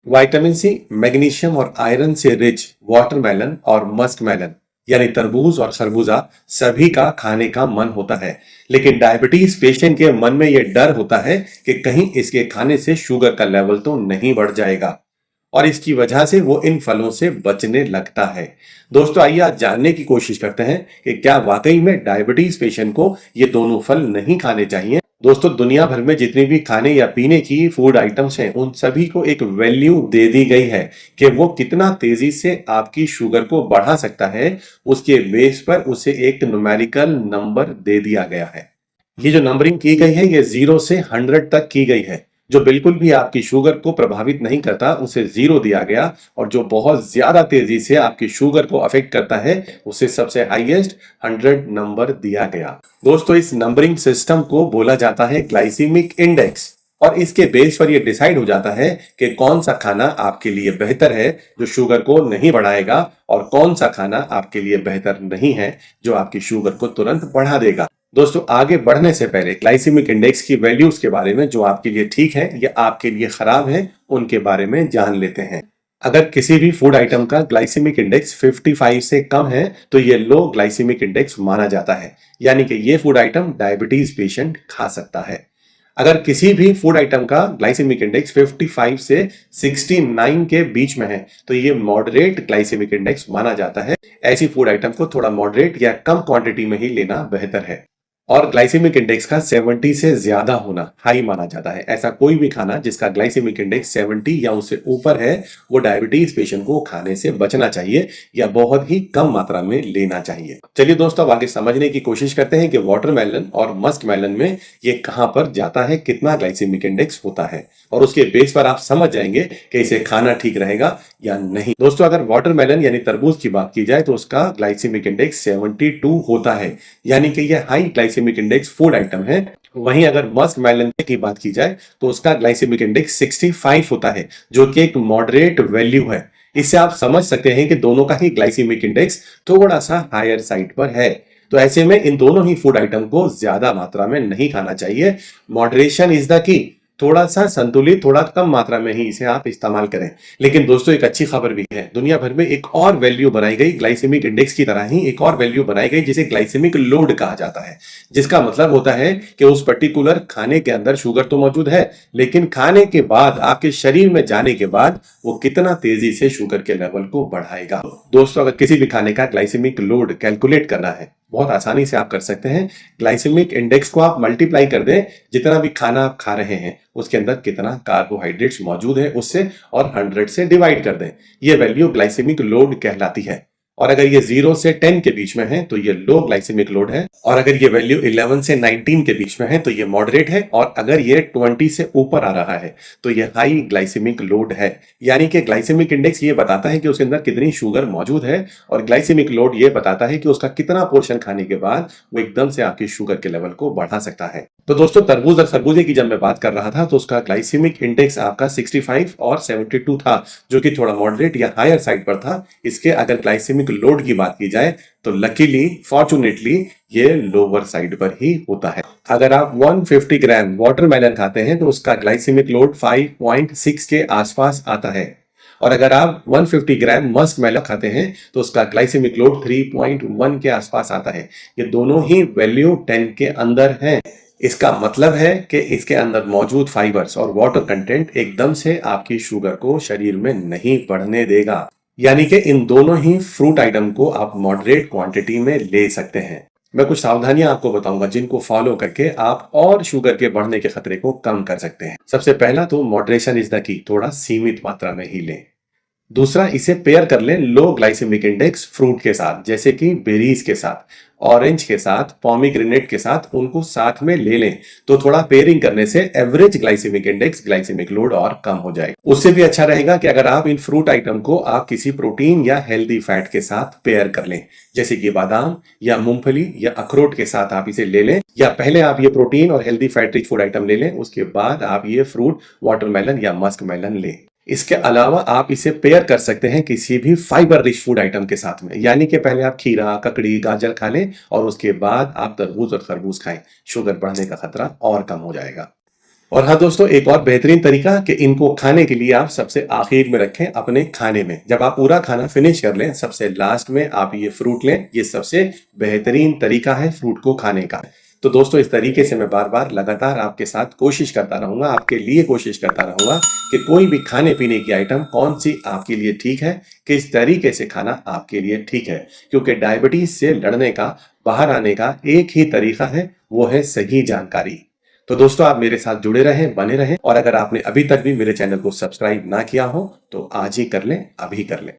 Vitamin C, magnesium और iron से rich watermelon और मस्क मेलन यानी तरबूज और खरबूजा सभी का खाने का मन होता है। लेकिन डायबिटीज पेशेंट के मन में यह डर होता है कि कहीं इसके खाने से शुगर का लेवल तो नहीं बढ़ जाएगा, और इसकी वजह से वो इन फलों से बचने लगता है। दोस्तों, आइए आज जानने की कोशिश करते हैं कि क्या वाकई में डायबिटीज पेशेंट को ये दोनों फल नहीं खाने चाहिए। दोस्तों, दुनिया भर में जितनी भी खाने या पीने की फूड आइटम्स हैं, उन सभी को एक वैल्यू दे दी गई है कि वो कितना तेजी से आपकी शुगर को बढ़ा सकता है। उसके बेस पर उसे एक न्यूमेरिकल नंबर दे दिया गया है। ये जो नंबरिंग की गई है, ये 0 से 100 तक की गई है। जो बिल्कुल भी आपकी शुगर को प्रभावित नहीं करता उसे 0 दिया गया, और जो बहुत ज्यादा तेजी से आपकी शुगर को अफेक्ट करता है उसे सबसे हाईएस्ट 100 नंबर दिया गया। दोस्तों, इस नंबरिंग सिस्टम को बोला जाता है ग्लाइसेमिक इंडेक्स, और इसके बेस पर यह डिसाइड हो जाता है कि कौन सा खाना आपके लिए बेहतर है जो शुगर को नहीं बढ़ाएगा, और कौन सा खाना आपके लिए बेहतर नहीं है जो आपकी शुगर को तुरंत बढ़ा देगा। दोस्तों, आगे बढ़ने से पहले ग्लाइसेमिक इंडेक्स की वैल्यूज के बारे में, जो आपके लिए ठीक है या आपके लिए खराब है, उनके बारे में जान लेते हैं। अगर किसी भी फूड आइटम का ग्लाइसेमिक इंडेक्स 55 से कम है तो ये लो ग्लाइसेमिक इंडेक्स माना जाता है, यानी कि ये फूड आइटम डायबिटीज पेशेंट खा सकता है। अगर किसी भी फूड आइटम का ग्लाइसेमिक इंडेक्स 55 से 69 के बीच में है तो ये मॉडरेट ग्लाइसेमिक इंडेक्स माना जाता है। ऐसी फूड आइटम को थोड़ा मॉडरेट या कम क्वांटिटी में ही लेना बेहतर है। और ग्लाइसेमिक इंडेक्स का 70 से ज्यादा होना हाई माना जाता है। ऐसा कोई भी खाना जिसका ग्लाइसेमिक इंडेक्स 70 या उससे ऊपर है, वो डायबिटीज पेशेंट को खाने से बचना चाहिए या बहुत ही कम मात्रा में लेना चाहिए। चलिए दोस्तों, अब आगे समझने की कोशिश करते हैं कि वाटरमेलन और मस्क मेलन में ये कहां पर जाता है, कितना ग्लाइसेमिक इंडेक्स होता है, और उसके बेस पर आप समझ जाएंगे कि इसे खाना ठीक रहेगा या नहीं। दोस्तों, अगर वाटरमेलन यानी तरबूज की बात की जाए तो उसका ग्लाइसेमिक इंडेक्स 72 होता है, यानी कि यह high glycaemic index food item है। वहीं अगर मस्क मेलन की बात की जाए तो उसका ग्लाइसेमिक इंडेक्स 65 होता है, जो कि एक मॉडरेट वैल्यू है। इससे आप समझ सकते हैं कि दोनों का ही ग्लाइसेमिक इंडेक्स थोड़ा सा हायर साइड पर है। तो ऐसे में इन दोनों ही फूड आइटम को ज्यादा मात्रा में नहीं खाना चाहिए। Moderation is the key. थोड़ा सा संतुलित, थोड़ा कम मात्रा में ही इसे आप इस्तेमाल करें। लेकिन दोस्तों, एक अच्छी खबर भी है। दुनिया भर में एक और वैल्यू बनाई गई, ग्लाइसेमिक इंडेक्स की तरह ही एक और वैल्यू बनाई गई जिसे ग्लाइसेमिक लोड कहा जाता है, जिसका मतलब होता है कि उस पर्टिकुलर खाने के अंदर शुगर तो मौजूद है, लेकिन खाने के बाद आपके शरीर में जाने के बाद वो कितना तेजी से शुगर के लेवल को बढ़ाएगा। दोस्तों, अगर किसी भी खाने का ग्लाइसेमिक लोड कैलकुलेट करना है, बहुत आसानी से आप कर सकते हैं। ग्लाइसेमिक इंडेक्स को आप मल्टीप्लाई कर दें, जितना भी खाना आप खा रहे हैं उसके अंदर कितना कार्बोहाइड्रेट्स मौजूद है उससे, और 100 से डिवाइड कर दें। यह वैल्यू ग्लाइसेमिक लोड कहलाती है। और अगर ये 0 से 10 के बीच में है तो ये लो ग्लाइसेमिक लोड है, और अगर ये वैल्यू 11 से 19 के बीच में है तो ये मॉडरेट है, और अगर ये 20 से ऊपर आ रहा है तो ये हाई ग्लाइसेमिक लोड है। यानी कि ग्लाइसेमिक इंडेक्स ये बताता है कि उसके अंदर कितनी शुगर मौजूद है, और ग्लाइसेमिक लोड ये बताता है कि उसका कितना पोर्शन खाने के बाद वो एकदम से आपकी शुगर के लेवल को बढ़ा सकता है। तो दोस्तों, तरबूज और खरबूजे की जब मैं बात कर रहा था तो उसका ग्लाइसेमिक इंडेक्स आपका 65 और 72 था, जो कि थोड़ा मॉडरेट या हायर साइड पर था। इसके अगर ग्लाइसेमिक लोड की बात की जाए तो लकीली, फॉर्चुनेटली, ये लोअर साइड पर ही होता है। अगर आप 150 ग्राम वाटरमेलन खाते हैं तो उसका ग्लाइसेमिक लोड 5.6 के आसपास आता है, और अगर आप 150 ग्राम मस्क मेलन खाते हैं तो उसका ग्लाइसेमिक लोड 3.1 के आसपास आता है। ये दोनों ही वैल्यू 10 के अंदर हैं। इसका मतलब है कि इसके अंदर मौजूद फाइबर्स और वाटर कंटेंट एकदम से आपकी शुगर को शरीर में नहीं बढ़ने देगा। यानी कि इन दोनों ही फ्रूट आइटम को आप मॉडरेट क्वांटिटी में ले सकते हैं। मैं कुछ सावधानियां आपको बताऊंगा जिनको फॉलो करके आप और शुगर के बढ़ने के खतरे को कम कर सकते हैं। सबसे पहला तो मॉडरेशन इज द की, थोड़ा सीमित मात्रा में ही लें। दूसरा, इसे पेयर कर लें लो ग्लाइसेमिक इंडेक्स फ्रूट के साथ, जैसे कि बेरीज के साथ, ऑरेंज के साथ, पोमीग्रेनेट के साथ, उनको साथ में ले लें। तो थोड़ा पेयरिंग करने से average glycaemic index, glycaemic load और कम हो जाए। उससे भी अच्छा रहेगा कि अगर आप इन फ्रूट आइटम को आप किसी प्रोटीन या हेल्दी फैट के साथ पेयर कर लें, जैसे कि बादाम या मूंगफली या अखरोट के साथ आप इसे ले लें, या पहले आप ये प्रोटीन और healthy fat rich food item ले लें, उसके बाद आप ये फ्रूट वाटरमेलन या मस्क मेलन लें। इसके अलावा आप इसे पेयर कर सकते हैं किसी भी फाइबर रिच फूड आइटम के साथ में, यानी कि पहले आप खीरा, ककड़ी, गाजर खा लें और उसके बाद आप तरबूज और खरबूज खाएं। शुगर बढ़ने का खतरा और कम हो जाएगा। और हाँ दोस्तों, एक और बेहतरीन तरीका कि इनको खाने के लिए आप सबसे आखिर में रखें अपने खाने में। जब आप पूरा खाना फिनिश कर लें, सबसे लास्ट में आप ये फ्रूट लें। ये सबसे बेहतरीन तरीका है फ्रूट को खाने का। तो दोस्तों, इस तरीके से मैं बार बार लगातार आपके साथ कोशिश करता रहूंगा, आपके लिए कोशिश करता रहूंगा कि कोई भी खाने पीने की आइटम कौन सी आपके लिए ठीक है, किस तरीके से खाना आपके लिए ठीक है। क्योंकि डायबिटीज से लड़ने का, बाहर आने का एक ही तरीका है, वो है सही जानकारी। तो दोस्तों, आप मेरे साथ जुड़े रहें, बने रहें, और अगर आपने अभी तक भी मेरे चैनल को सब्सक्राइब ना किया हो तो आज ही कर लें, अभी कर लें।